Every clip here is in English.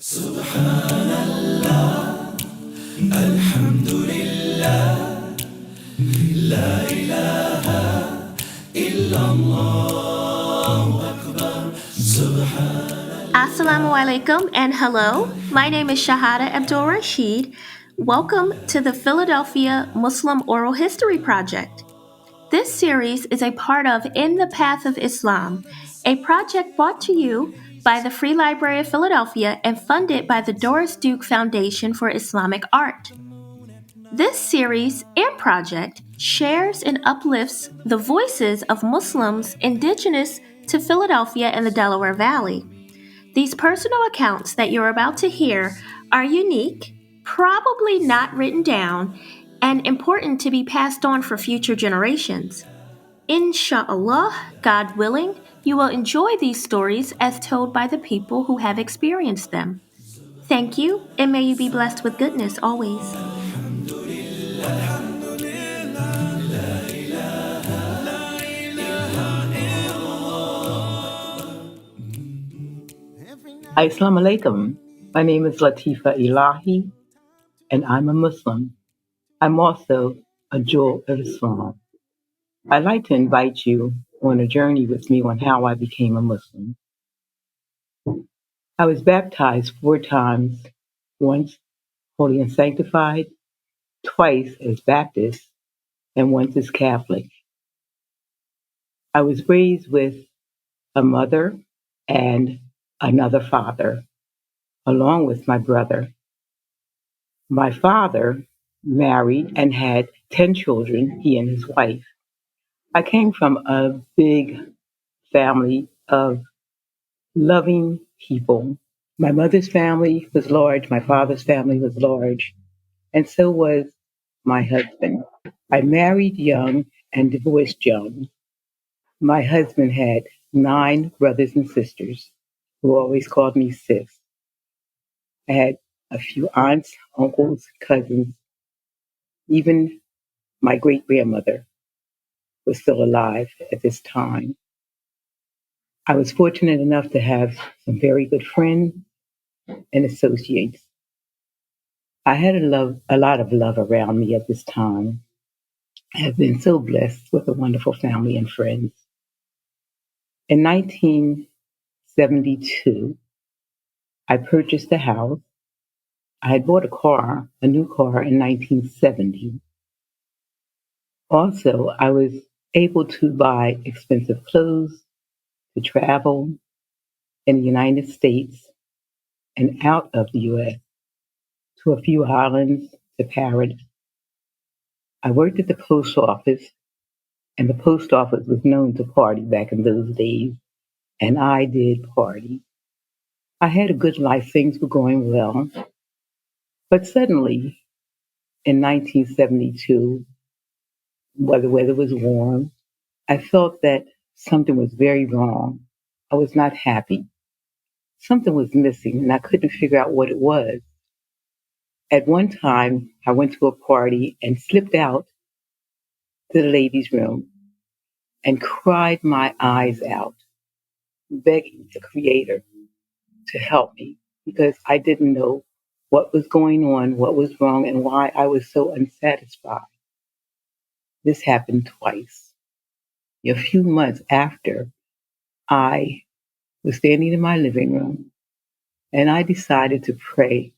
Subhanallah, Alhamdulillah, La ilaha illallah Akbar, Subhanallah. Assalamu alaikum and hello. My name is Shahada Abdul Rashid. Welcome to the Philadelphia Muslim Oral History Project. This series is a part of In the Path of Islam, a project brought to you by the Free Library of Philadelphia and funded by the Doris Duke Foundation for Islamic Art. This series and project shares and uplifts the voices of Muslims indigenous to Philadelphia and the Delaware Valley. These personal accounts that you're about to hear are unique, probably not written down, and important to be passed on for future generations. Insha'Allah, God willing, you will enjoy these stories as told by the people who have experienced them. Thank you, and may you be blessed with goodness always. Assalamu alaikum. My name is Latifah Elahi, and I'm a Muslim. I'm also a jewel of Islam. I'd like to invite you on a journey with me on how I became a Muslim. I was baptized 4 times, once holy and sanctified, twice as Baptist, and once as Catholic. I was raised with a mother and another father, along with my brother. My father married and had 10 children, he and his wife. I came from a big family of loving people. My mother's family was large, my father's family was large, and so was my husband. I married young and divorced young. My husband had 9 brothers and sisters who always called me sis. I had a few aunts, uncles, cousins, even my great grandmother was still alive at this time. I was fortunate enough to have some very good friends and associates. I had a lot of love around me at this time. I have been so blessed with a wonderful family and friends. In 1972, I purchased a house. I had bought a new car in 1970. Also, I was able to buy expensive clothes, to travel in the United States and out of the U.S. to a few islands, to Paris. I worked at the post office, and the post office was known to party back in those days, and I did party. I had a good life, things were going well, but suddenly in 1972, while the weather was warm, I felt that something was very wrong. I was not happy. Something was missing, and I couldn't figure out what it was. At one time, I went to a party and slipped out to the ladies' room and cried my eyes out, begging the Creator to help me because I didn't know what was going on, what was wrong, and why I was so unsatisfied. This happened twice. A few months after, I was standing in my living room and I decided to pray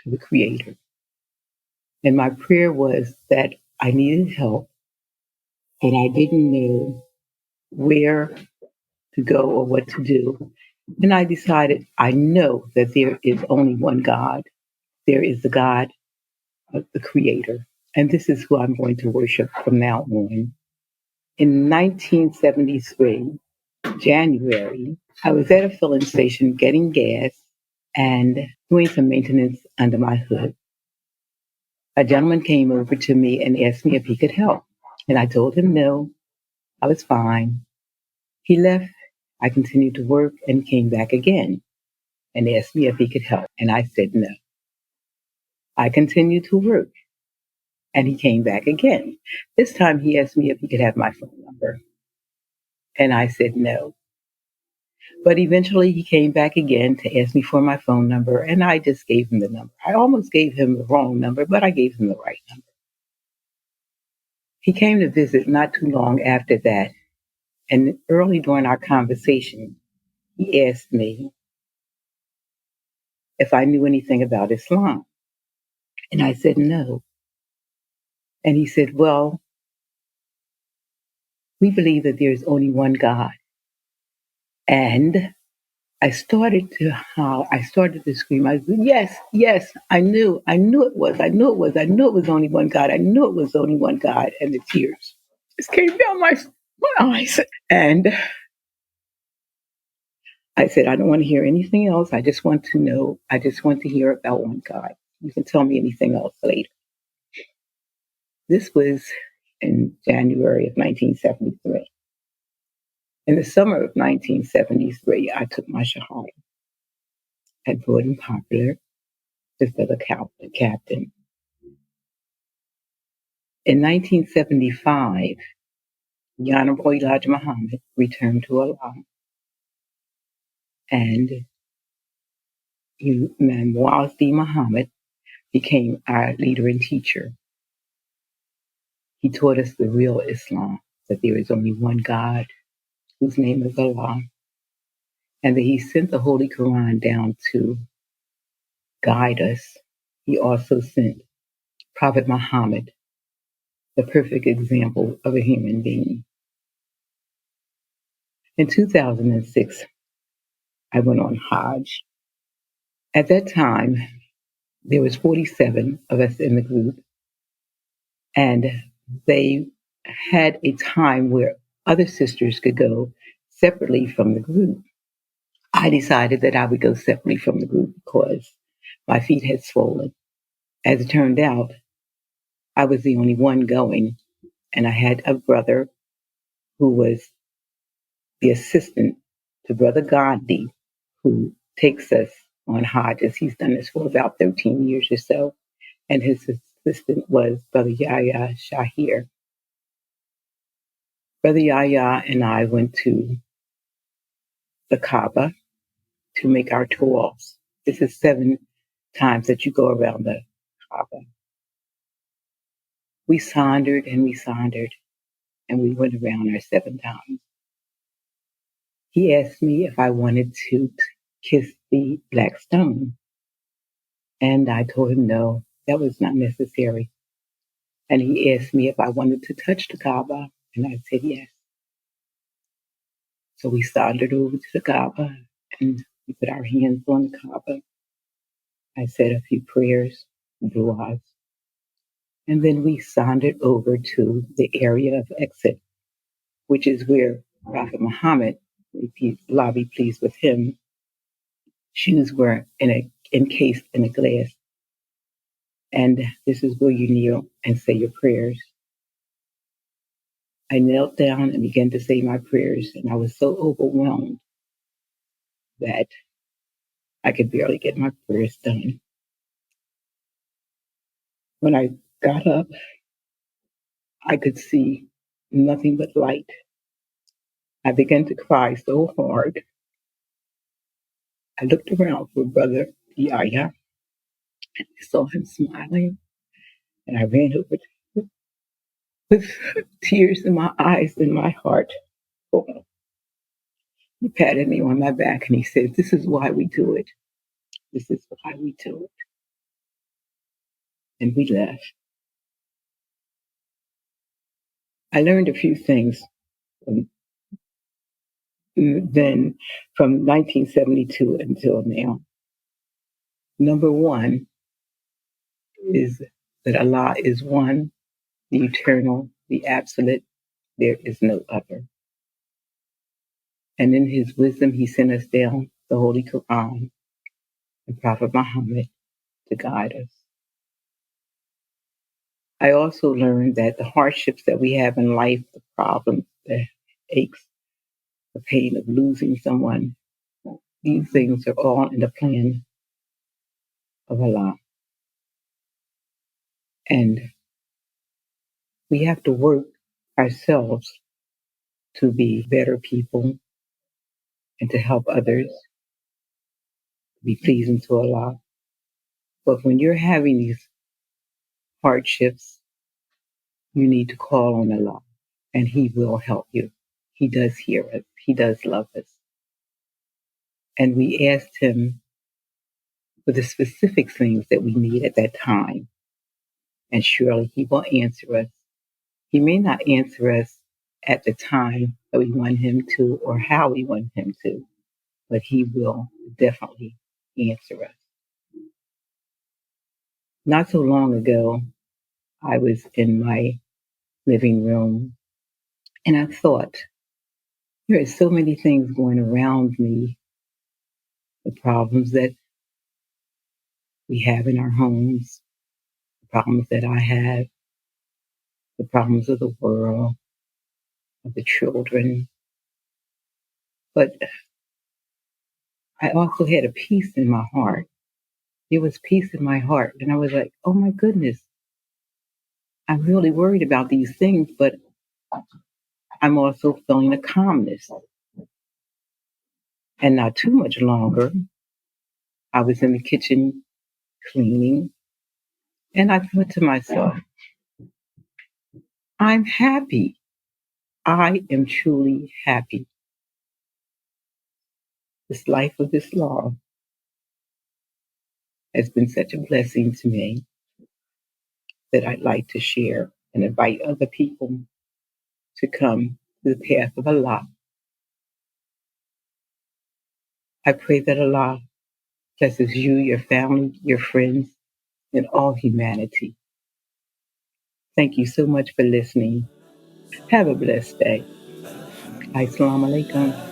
to the Creator. And my prayer was that I needed help and I didn't know where to go or what to do. And I decided I know that there is only one God. There is the God of the Creator. And this is who I'm going to worship from now on. In 1973, January, I was at a filling station getting gas and doing some maintenance under my hood. A gentleman came over to me and asked me if he could help. And I told him no, I was fine. He left. I continued to work and came back again and asked me if he could help. And I said no. I continued to work and he came back again. This time he asked me if he could have my phone number. And I said no. But eventually he came back again to ask me for my phone number, and I just gave him the number. I almost gave him the wrong number, but I gave him the right number. He came to visit not too long after that, and early during our conversation, he asked me if I knew anything about Islam. And I said no. And he said, well, we believe that there's only one God. And I started to howl. I started to scream. I said, yes, yes, I knew it was, I knew it was, I knew it was only one God. I knew it was only one God. And the tears just came down my eyes. And I said, I don't want to hear anything else. I just want to know, I just want to hear about one God. You can tell me anything else later. This was in January of 1973. In the summer of 1973, I took my Shahada at Gordon Popular to fill a captain. In 1975, the Honorable Elijah Muhammad returned to Allah, and Imam Muazzi Muhammad became our leader and teacher. He taught us the real Islam, that there is only one God, whose name is Allah, and that He sent the Holy Quran down to guide us. He also sent Prophet Muhammad, the perfect example of a human being. In 2006, I went on Hajj. At that time, there was 47 of us in the group, and they had a time where other sisters could go separately from the group. I decided that I would go separately from the group because my feet had swollen. As it turned out, I was the only one going, and I had a brother who was the assistant to Brother Gandhi, who takes us on Hajj. He's done this for about 13 years or so. And his assistant was Brother Yahya Shahir. Brother Yahya and I went to the Kaaba to make our tawafs. This is 7 times that you go around the Kaaba. We sauntered and we sauntered, and we went around our 7 times. He asked me if I wanted to kiss the black stone. And I told him no, that was not necessary. And he asked me if I wanted to touch the Kaaba, and I said yes. So we sauntered over to the Kaaba, and we put our hands on the Kaaba. I said a few prayers, du'as, and then we sauntered over to the area of exit, which is where Prophet Muhammad, Allah be pleased with him, shoes were encased in a glass. And this is where you kneel and say your prayers. I knelt down and began to say my prayers, and I was so overwhelmed that I could barely get my prayers done. When I got up, I could see nothing but light. I began to cry so hard. I looked around for Brother Yahya, and I saw him smiling, and I ran over to him with tears in my eyes and my heart. Oh, he patted me on my back and he said, "This is why we do it. This is why we do it." And we left. I learned a few things from then, from 1972 until now. Number one is that Allah is one, the eternal, the absolute. There is no other. And in His wisdom, He sent us down the Holy Quran and Prophet Muhammad to guide us. I also learned that the hardships that we have in life, the problems, the aches, the pain of losing someone, these things are all in the plan of Allah. And we have to work ourselves to be better people, and to help others, to be pleasing to Allah. But when you're having these hardships, you need to call on Allah, and He will help you. He does hear us. He does love us. And we asked Him for the specific things that we need at that time. And surely He will answer us. He may not answer us at the time that we want Him to or how we want Him to, but He will definitely answer us. Not so long ago, I was in my living room and I thought, there are so many things going around me, the problems that we have in our homes, the problems that I have, the problems of the world, of the children. But I also had a peace in my heart. There was peace in my heart. And I was like, oh my goodness, I'm really worried about these things, but I'm also feeling a calmness. And not too much longer, I was in the kitchen cleaning, and I thought to myself, I'm happy. I am truly happy. This life of Islam has been such a blessing to me that I'd like to share and invite other people to come to the path of Allah. I pray that Allah blesses you, your family, your friends, and all humanity. Thank you so much for listening. Have a blessed day. Assalamu alaikum.